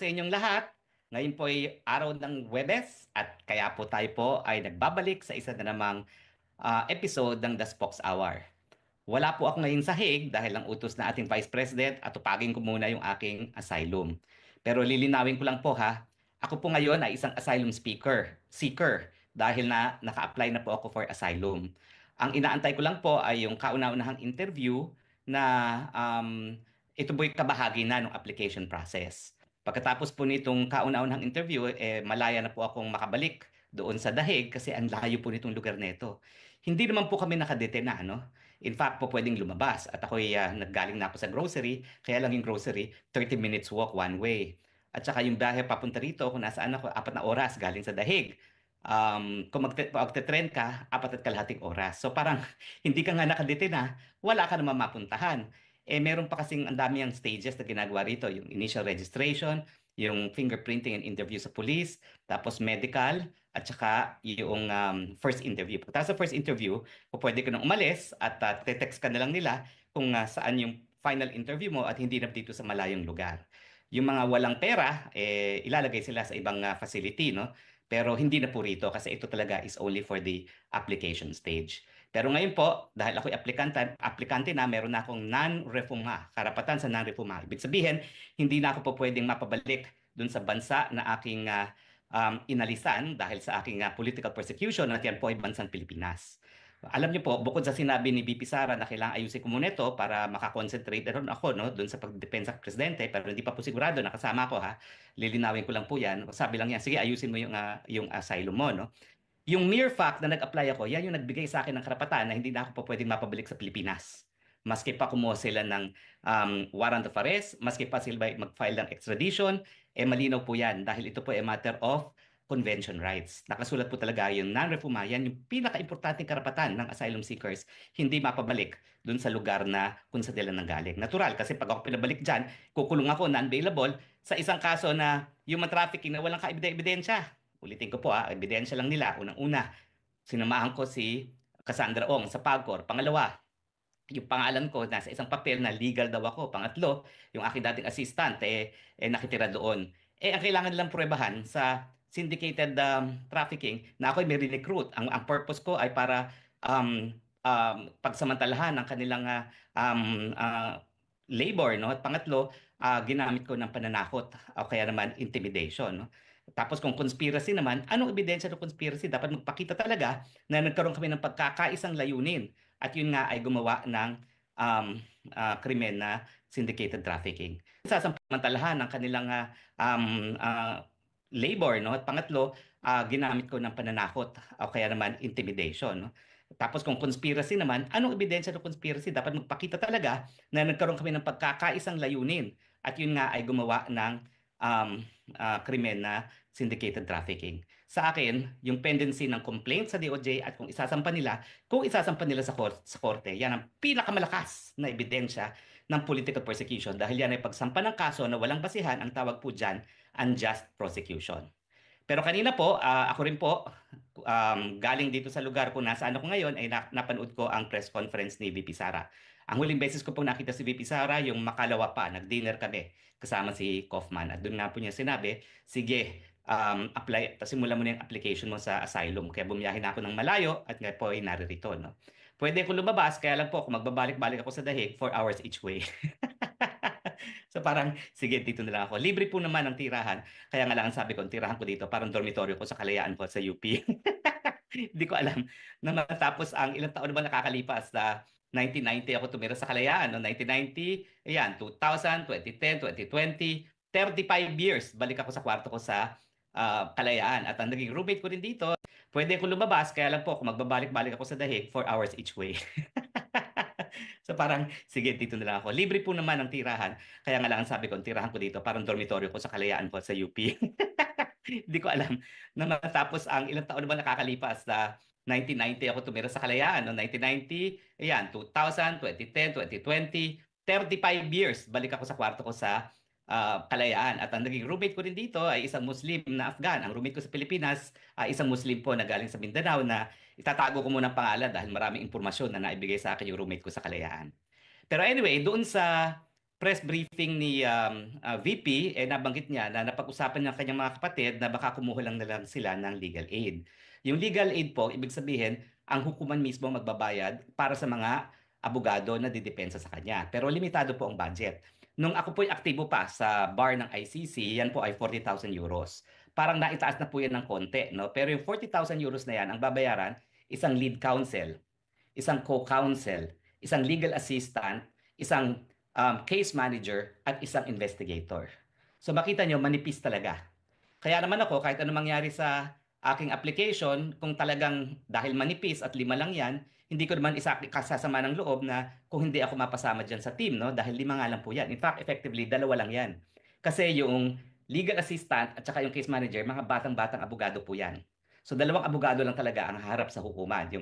sa inyong lahat. Ngayon po ay araw ng Webes at kaya po tayo po ay nagbabalik sa isa na namang episode ng The Spokes Hour. Wala po ako ngayon sa Hague dahil ang utos na ating Vice President at tupagin ko muna yung aking asylum. Pero lilinawin ko lang po ha, ako po ngayon ay isang seeker, dahil na naka-apply na po ako for asylum. Ang inaantay ko lang po ay yung kauna-unahang interview na ito po'y kabahagi na ng application process. Pagkatapos po nitong kauna-unahang interview, malaya na po akong makabalik doon sa Dahig kasi ang layo po nitong lugar nito. Hindi naman po kami nakadetena, no? In fact po pwedeng lumabas at ako'y naggaling na ako sa grocery, kaya lang yung grocery, 30 minutes walk one way. At saka yung biyahe papunta rito, kung nasaan ako, 4 na oras galing sa Dahig. Kung magte-tren ka, 4 at kalahating oras. So parang hindi ka nga nakadetena, wala ka naman mapuntahan. Meron pa kasing ang dami ang stages na ginagawa rito, yung initial registration, yung fingerprinting and interview sa police, tapos medical, at saka yung first interview. Tapos sa first interview, pwede ka nang umalis at text ka na lang nila kung saan yung final interview mo at hindi na dito sa malayong lugar. Yung mga walang pera, ilalagay sila sa ibang facility, no? Pero hindi na po rito kasi ito talaga is only for the application stage. Pero ngayon po, dahil ako'y aplikante na, meron na akong non-refuma, karapatan sa non-refuma. Ibig sabihin, hindi na ako po pwedeng mapabalik dun sa bansa na aking inalisan dahil sa aking political persecution at yan po ay bansang Pilipinas. Alam niyo po, bukod sa sinabi ni VP Sara na kailangan ayusin ko muna ito para makakonsentrate rin ako no, doon sa pagdepensa ng presidente, pero hindi pa po sigurado, nakasama ko ha. Lilinawin ko lang po yan. Sabi lang yan, sige ayusin mo yung asylum mo. No? Yung mere fact na nag-apply ako, yan yung nagbigay sa akin ng karapatan na hindi na ako po pwedeng mapabalik sa Pilipinas. Maski pa kumuha sila ng warrant of arrest, maski pa sila mag-file ng extradition, malinaw po yan dahil ito po ay matter of convention rights. Nakasulat po talaga yung non-refuma, yan yung pinaka-importanting karapatan ng asylum seekers, hindi mapabalik dun sa lugar na kung saan nila nanggaling. Natural, kasi pag ako pinabalik dyan, kukulong ako, non-bailable, sa isang kaso na human trafficking na walang ka-ebidensya. Ulitin ko po ebidensya lang nila. Unang-una, sinamahan ko si Cassandra Ong sa PAGCOR. Pangalawa, yung pangalan ko nasa isang papel na legal daw ako. Pangatlo, yung aking dating assistant nakitira doon. Ang kailangan nilang pruwebahan sa syndicated trafficking na ako ay may recruit. Ang purpose ko ay para pagsamantalahan ng kanilang labor, no? At pangatlo, ginamit ko ng pananakot o kaya naman intimidation, no? Tapos kung conspiracy naman, anong ebidensya ng conspiracy? Dapat magpakita talaga na nagkaroon kami ng pagkakaisang layunin at yun nga ay gumawa ng krimen na syndicated trafficking. Sasampantalahan ng kanilang labor, no? At pangatlo, ginamit ko ng pananakot o kaya naman intimidation, no? Tapos kung conspiracy naman, anong ebidensya ng conspiracy? Dapat magpakita talaga na nagkaroon kami ng pagkakaisang layunin at yun nga ay gumawa ng krimen na syndicated trafficking. Sa akin, yung pendency ng complaint sa DOJ at kung isasampa nila sa korte, yan ang pinakamalakas na ebidensya ng political persecution dahil yan ay pagsampa ng kaso na walang basihan, ang tawag po dyan, unjust prosecution. Pero kanina po, ako rin po, galing dito sa lugar kung nasaan ako ngayon, ay napanood ko ang press conference ni VP Sara. Ang huling beses ko po nakita si VP Sara, yung makalawa pa, nag-dinner kami kasama si Kaufman. At doon nga po niya sinabi, sige, simulan mo na yung application mo sa asylum. Kaya bumiyahe na ako ng malayo at nga po ay naririto. No? Pwede ko lumabas, kaya lang po kung magbabalik-balik ako sa Dahig, 4 hours each way. So parang, sige, dito na lang ako. Libre po naman ang tirahan. Kaya nga lang ang sabi ko, ang tirahan ko dito, parang dormitoryo ko sa Kalayaan po sa UP. Hindi ko alam na matapos ang ilang taon na ba nakakalipas na 1990 ako tumira sa Kalayaan. No? 1990, ayan, 2000, 2010, 2020, 35 years balik ako sa kwarto ko sa Kalayaan. At ang naging roommate ko rin dito, pwede ko lumabas, kaya lang po kung magbabalik-balik ako sa Dahig, 4 hours each way. So parang, sige, dito na lang ako. Libre po naman ang tirahan. Kaya nga lang ang sabi ko, ang tirahan ko dito, parang dormitoryo ko sa Kalayaan po sa UP. Hindi ko alam na matapos ang ilang taon na ba nakakalipas na 1990 ako tumira sa Kalayaan. No? 1990, ayan, 2000, 2010, 2020, 35 years balik ako sa kwarto ko sa Kalayaan. At ang naging roommate ko rin dito ay isang Muslim na Afghan. Ang roommate ko sa Pilipinas ay isang Muslim po na galing sa Mindanao na itatago ko muna ang pangalan dahil maraming impormasyon na naibigay sa akin yung roommate ko sa Kalayaan. Pero anyway, doon sa press briefing ni VP, nabanggit niya na napag-usapan ng kanyang mga kapatid na baka kumuha lang na lang sila ng legal aid. Yung legal aid po, ibig sabihin, ang hukuman mismo magbabayad para sa mga abogado na didepensa sa kanya. Pero limitado po ang budget. Nung ako po'y aktibo pa sa bar ng ICC, yan po ay 40,000 euros. Parang naitaas na po yan ng konti, no? Pero yung 40,000 euros na yan, ang babayaran, isang lead counsel, isang co-counsel, isang legal assistant, isang case manager, at isang investigator. So makita nyo, manipis talaga. Kaya naman ako, kahit ano mangyari sa aking application, kung talagang dahil manipis at 5 lang yan, hindi ko naman kasasama ng loob na kung hindi ako mapasama dyan sa team, no? Dahil 5 nga lang po yan. In fact, effectively, 2 lang yan. Kasi yung legal assistant at saka yung case manager, mga batang-batang abogado po yan. So 2 abogado lang talaga ang harap sa hukuman.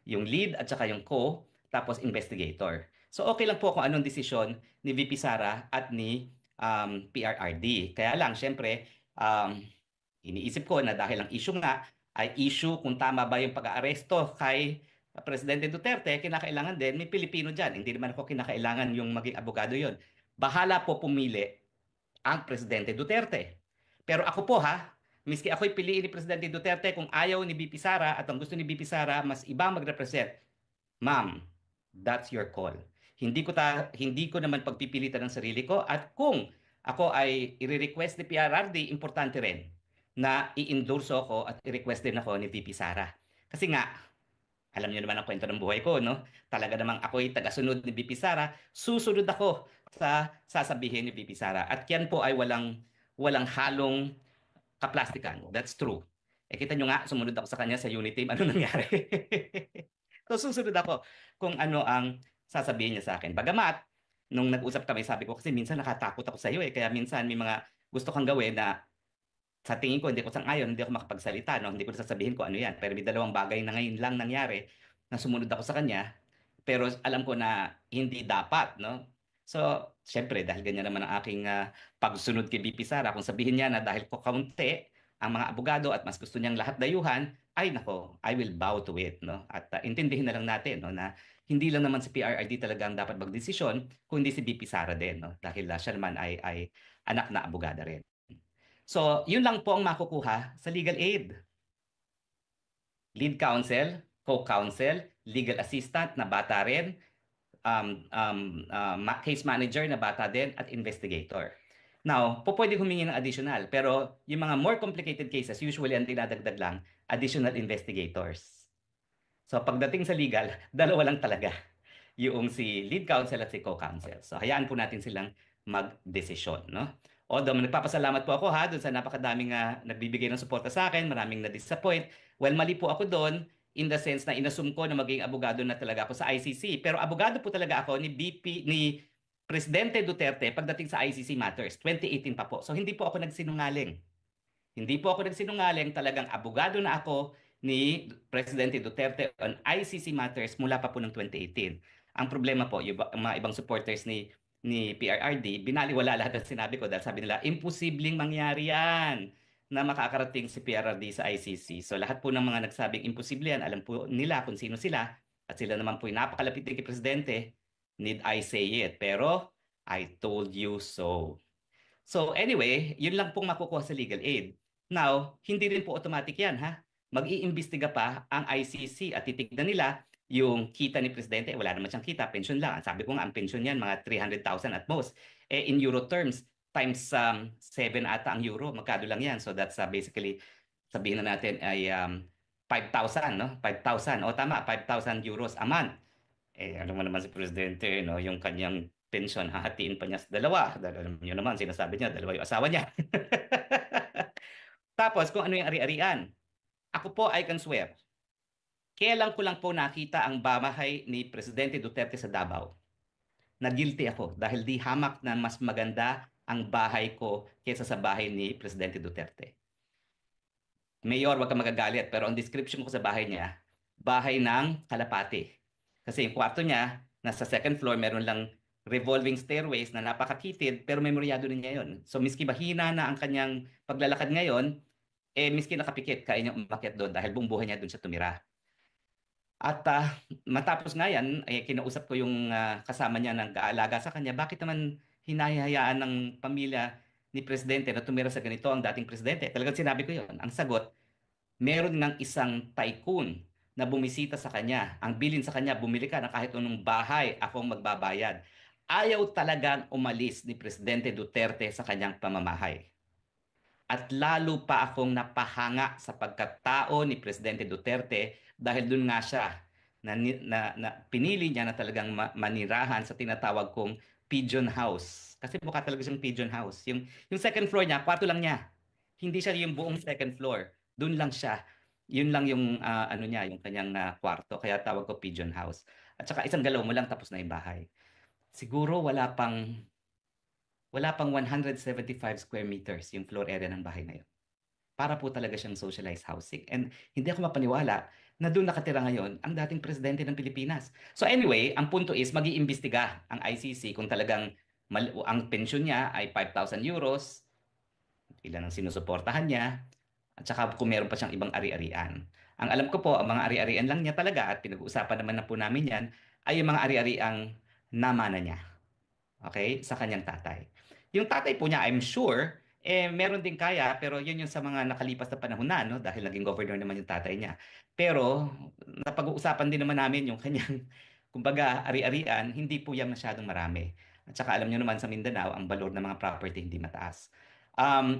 Yung lead at saka yung co, tapos investigator. So okay lang po kung anong desisyon ni VP Sara at ni PRRD. Kaya lang, syempre, iniisip ko na dahil ang issue nga ay issue kung tama ba yung pag-aaresto kay Presidente Duterte, kinakailangan din may Pilipino dyan. Hindi naman ako kinakailangan yung maging abogado yon. Bahala po pumili ang Presidente Duterte. Pero ako po miski ako'y piliin ni Presidente Duterte, kung ayaw ni BP Sara at ang gusto ni BP Sara mas iba mag-represent, ma'am, that's your call. Hindi ko naman pagpipilitan ng sarili ko, at kung ako ay i-request ni PRRD, importante rin na i-endorse ako at i-request din ako ni VP Sara. Kasi nga, alam niyo naman ang kwento ng buhay ko, no? Talaga namang ako'y tagasunod ni VP Sara, susunod ako sa sasabihin ni VP Sara. At yan po ay walang halong kaplastikan. That's true. Kita nyo nga, sumunod ako sa kanya sa Unity. Ano nangyari? So susunod ako kung ano ang sasabihin niya sa akin. Bagamat, nung nag-usap kami, sabi ko, kasi minsan nakatakot ako sa iyo Kaya minsan may mga gusto kang gawin na sa tingin ko, hindi ko sang-ayon, hindi ako makapagsalita, no? Hindi ko sasabihin ko ano yan. Pero may 2 bagay na ngayon lang nangyari na sumunod ako sa kanya, pero alam ko na hindi dapat, no? So, syempre, dahil ganyan naman ang aking pagsunod kay BP Sara, kung sabihin niya na dahil ko kaunti ang mga abogado at mas gusto niyang lahat dayuhan, ay nako, I will bow to it, no? At intindihin na lang natin, no, na hindi lang naman si PRRD talaga ang dapat magdesisyon, kundi si BP Sara din, no? Dahil siya naman ay anak na abogada rin. So, yun lang po ang makukuha sa legal aid. Lead counsel, co-counsel, legal assistant na bata rin, case manager na bata din, at investigator. Now, pwede humingi ng additional, pero yung mga more complicated cases, usually ang dinadagdag lang, additional investigators. So pagdating sa legal, 2 lang talaga. Yung si lead counsel at si co-counsel. So hayaan po natin silang magdesisyon, no? Although nagpapasalamat po ako doon sa napakadaming nagbibigay ng suporta sa akin, maraming na-disappoint. Well, mali po ako doon in the sense na inassume ko na maging abogado na talaga ako sa ICC. Pero abogado po talaga ako ni Presidente Duterte pagdating sa ICC matters. 2018 pa po. So hindi po ako nagsinungaling. Hindi po ako nagsinungaling. Talagang abogado na ako ni Presidente Duterte on ICC matters mula pa po ng 2018. Ang problema po, yung mga ibang supporters ni PRRD, binaliwala lahat ng sinabi ko dahil sabi nila, imposibleng mangyari yan na makakarating si PRRD sa ICC. So lahat po ng mga nagsabing imposible yan, alam po nila kung sino sila, at sila naman po yung napakalapit din kay Presidente. Need I say it? Pero I told you so. So anyway, yun lang pong makukuha sa legal aid. Now, hindi rin po automatic yan Mag-iimbestiga pa ang ICC at titignan nila yung kita ni Presidente. Wala naman siyang kita, pension lang. Sabi ko nga, ang pension yan, mga 300,000 at most. In euro terms, times 7 ata ang euro, magkano lang yan. So that's basically, sabihin na natin ay 5,000, no? 5,000. O tama, 5,000 euros a month. Alam mo naman si Presidente, no? Yung kanyang pension, hahatiin pa niya sa 2. Alam niyo naman, sinasabi niya, 2 yung asawa niya. Tapos, kung ano yung ari-arian. Ako po, I can swear. Kailan ko lang po nakita ang bahay ni Presidente Duterte sa Davao. Na-guilty ako dahil di hamak na mas maganda ang bahay ko kaysa sa bahay ni Presidente Duterte. Mayor, wag ka magagalit, pero ang description ko sa bahay niya, bahay ng kalapati. Kasi yung kwarto niya, nasa 2nd floor, meron lang revolving stairways na napakakitid, pero memoryado din niya yun. So miski mahina na ang kanyang paglalakad ngayon, miski nakapikit, kaya niya umakyat doon dahil buong buhay niya doon siya tumira. At matapos nga yan, kinausap ko yung kasama niya ng kaalaga sa kanya, bakit naman hinahayaan ng pamilya ni Presidente na tumira sa ganito ang dating Presidente? Talagang sinabi ko yon. Ang sagot, meron ng isang tycoon na bumisita sa kanya. Ang bilin sa kanya, bumili ka ng kahit anong bahay, akong magbabayad. Ayaw talagang umalis ni Presidente Duterte sa kanyang pamamahay. At lalo pa akong napahanga sa pagkatao ni Presidente Duterte dahil dun nga siya na pinili niya na talagang manirahan sa tinatawag kong pigeon house. Kasi mukha talaga siyang pigeon house. Yung second floor niya, kwarto lang niya. Hindi siya yung buong second floor. Doon lang siya. Yun lang yung ano niya, yung kanyang kwarto. Kaya tawag ko pigeon house. At saka isang galaw mo lang tapos na yung bahay. Siguro wala pang 175 square meters yung floor area ng bahay na yun. Para po talaga siyang socialized housing. And hindi ako mapaniwala na doon nakatira ngayon ang dating presidente ng Pilipinas. So anyway, ang punto is mag-iimbestiga ang ICC kung talagang ang pensyon niya ay 5,000 euros, ilan ang sinusuportahan niya, at saka kung meron pa siyang ibang ari-arian. Ang alam ko po, ang mga ari-arian lang niya talaga, at pinag-uusapan naman na po namin yan, ay yung mga ari-ariang namana niya. Okay? Sa kanyang tatay. Yung tatay po niya, I'm sure, meron din kaya, pero yun yung sa mga nakalipas na panahon na, no? Dahil naging governor naman yung tatay niya. Pero, napag-uusapan din naman namin yung kanyang, kumbaga, ari-arian, hindi po yan masyadong marami. At saka alam niyo naman sa Mindanao, ang balor ng mga property hindi mataas.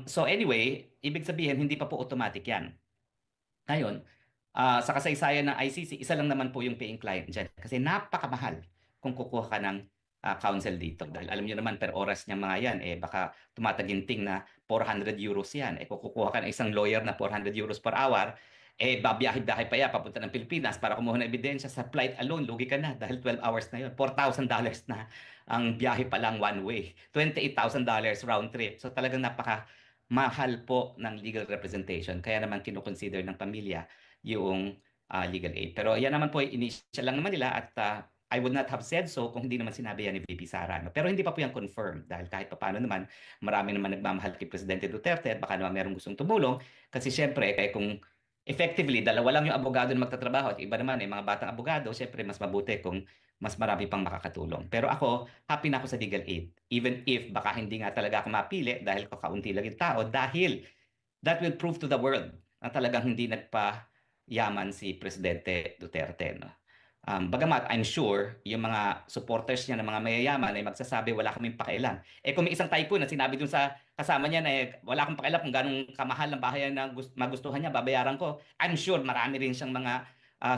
So anyway, ibig sabihin, hindi pa po automatic yan. Ngayon, sa kasaysayan ng ICC, isa lang naman po yung paying client dyan. Kasi napakamahal kung kukuha ka ng counsel dito. Dahil alam niyo naman, per oras niya mga yan, baka tumataginting na 400 euros yan. Kung kukuha ka ng isang lawyer na 400 euros per hour, babiyahe-biyahe pa yan, papunta ng Pilipinas para kumuha ng ebidensya sa flight alone, lugi ka na dahil 12 hours na yun. $4,000 na ang biyahe pa lang one way. $28,000 round trip. So talagang mahal po ng legal representation. Kaya naman kinukonsider ng pamilya yung legal aid. Pero yan naman po, initial lang naman nila at I would not have said so kung hindi naman sinabi yan ni VP Sara. No? Pero hindi pa po yan confirmed dahil kahit pa paano naman, marami naman nagmamahal kay Presidente Duterte at baka naman merong gustong tumulong. Kasi syempre, kaya kung effectively, dalawa lang yung abogado na magtatrabaho at iba naman mga batang abogado, syempre mas mabuti kung mas marami pang makakatulong. Pero ako, happy na ako sa legal aid. Even if baka hindi nga talaga ako mapili dahil kakaunti lang yung tao, dahil that will prove to the world na talagang hindi nagpa-yaman si Presidente Duterte. No? Bagamat I'm sure yung mga supporters niya ng mga mayayaman ay magsasabi wala kaming pakialam. Kung may isang tycoon na sinabi dun sa kasama niya na wala akong pakialam kung ganong kamahal ng bahay na magustuhan niya, babayaran ko. I'm sure marami rin siyang mga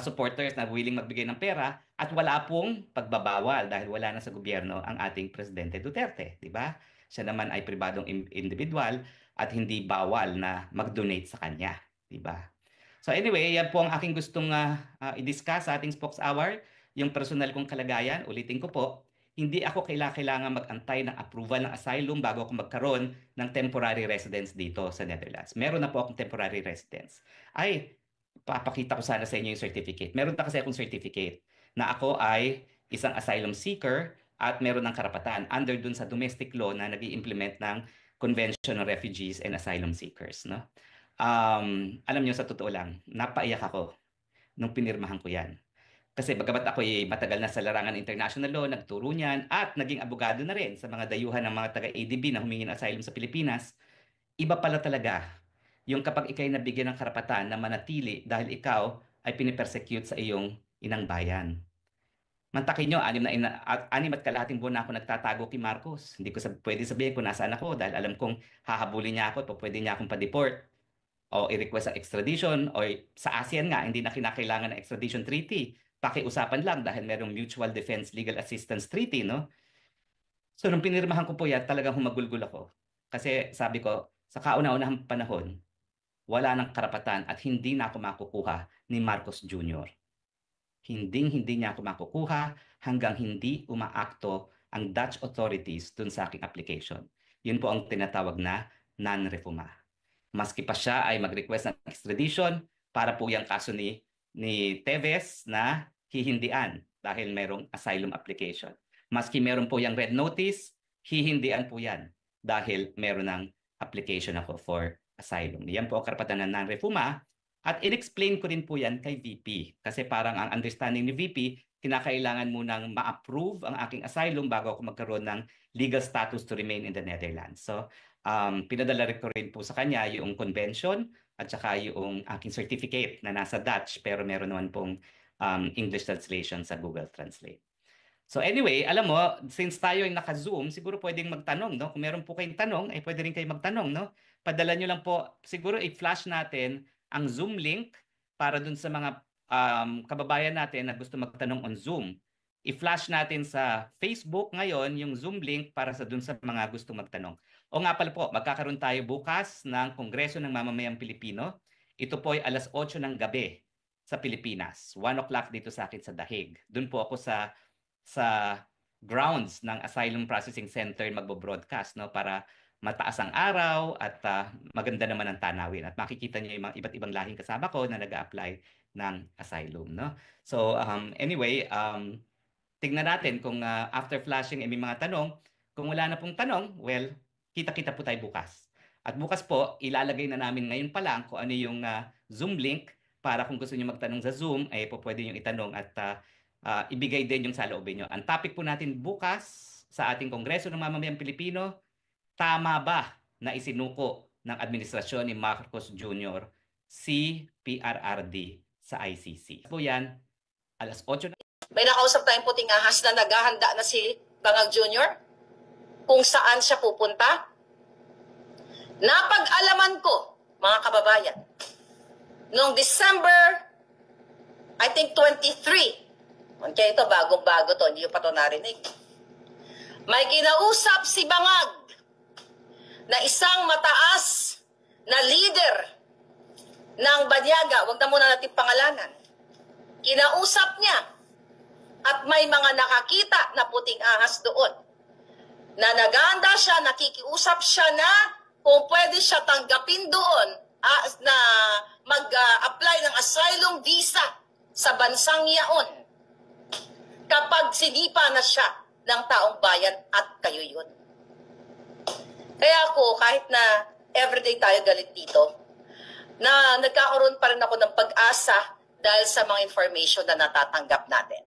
supporters na willing magbigay ng pera at wala pong pagbabawal dahil wala na sa gobyerno ang ating Presidente Duterte, di ba? Siya naman ay pribadong individual at hindi bawal na mag-donate sa kanya, di ba? So anyway, yan po ang aking gustong i-discuss sa ating Spokes Hour, yung personal kong kalagayan. Ulitin ko po, hindi ako kailangan mag-antay ng approval ng asylum bago ako magkaroon ng temporary residence dito sa Netherlands. Meron na po akong temporary residence. Papakita ko sana sa inyo yung certificate. Meron na kasi akong certificate na ako ay isang asylum seeker at meron ng karapatan under dun sa domestic law na nag-i-implement ng Convention on Refugees and Asylum Seekers. No? Alam niyo sa totoo lang, napaiyak ako nung pinirmahan ko yan. Kasi bagamat ako ay matagal na sa larangan international law, nagturo niyan at naging abogado na rin sa mga dayuhan ng mga taga-ADB na humingi ng asylum sa Pilipinas, iba pala talaga yung kapag ikay nabigyan ng karapatan na manatili dahil ikaw ay pinipersecute sa iyong inang bayan. Mantakin nyo, 6 at kalahating buwan na ako nagtatago kay Marcos. Hindi ko pwede sabihin kung nasaan ako dahil alam kong hahabulin niya ako at pwede niya akong pa-deport o i-request ang extradition o sa ASEAN nga, hindi na kinakailangan ng extradition treaty. Pakiusapan lang dahil merong Mutual Defense Legal Assistance Treaty, no? So, nung pinirmahan ko po yan, talagang humagulgol ako. Kasi sabi ko, sa kauna-unahang panahon, wala nang karapatan at hindi na ako makukuha ni Marcos Jr. Hinding-hindi niya ako makukuha hanggang hindi umaakto ang Dutch authorities dun sa aking application. Yun po ang tinatawag na non-refuma. Maski pa siya ay mag-request ng extradition para po yung kaso ni Teves na hihindian dahil merong asylum application. Maski meron po yung red notice, hihindian po yan dahil meron ng application ako for asylum. Yan po ang karapatan ng non-refuma. At in-explain ko rin po yan kay VP. Kasi parang ang understanding ni VP, kinakailangan munang ma-approve ang aking asylum bago ako magkaroon ng legal status to remain in the Netherlands. So, pinadala ko rin po sa kanya yung convention at saka yung aking certificate na nasa Dutch pero meron naman pong English translation sa Google Translate. So anyway, alam mo, since tayo ay naka-Zoom, siguro pwedeng magtanong, no? Kung meron po kayong tanong, ay pwede rin kayo magtanong, no? Padala nyo lang po, siguro i-flash natin ang Zoom link para dun sa mga kababayan natin na gusto magtanong on Zoom. I-flash natin sa Facebook ngayon yung Zoom link para sa dun sa mga gusto magtanong. O nga pala po, magkakaroon tayo bukas ng Kongreso ng Mamamayang Pilipino. Ito po ay alas 8 ng gabi sa Pilipinas. 1 o'clock dito sa akin sa Dahig. Doon po ako sa grounds ng Asylum Processing Center magbo-broadcast, no, para mataas ang araw at maganda naman ang tanawin at makikita niyo yung mga iba't ibang lahing kasama ko na nag-a-apply ng asylum, no. So anyway, tignan natin kung after flashing may mga tanong. Kung wala na pong tanong, well, kita-kita po tayo bukas. At bukas po, ilalagay na namin ngayon pa lang kung ano yung Zoom link para kung gusto niyo magtanong sa Zoom, ay po pwede niyo itanong at ibigay din yung saloobin nyo. Ang topic po natin bukas sa ating Kongreso ng Mamamayang Pilipino, tama ba na isinuko ng administrasyon ni Marcos Jr. si PRRD sa ICC? Po yan, alas 8 na. May nakausap tayong puting ahas na naghahanda na si Bangag Jr. kung saan siya pupunta. Napag-alaman ko, mga kababayan, noong December, I think 23, kaya ito bagong-bago to, hindi ko pa ito narinig. May kinausap si Bangag na isang mataas na leader ng Banyaga, wag na muna natin pangalanan. Kinausap niya at may mga nakakita na puting ahas doon na naganda siya, nakikiusap siya na kung pwede siya tanggapin doon na mag-apply ng asylum visa sa bansang yaon kapag sinipa na siya ng taong bayan at kayo yun. Kaya ako, kahit na everyday tayo galit dito, na nagkakaroon pa rin ako ng pag-asa dahil sa mga information na natatanggap natin.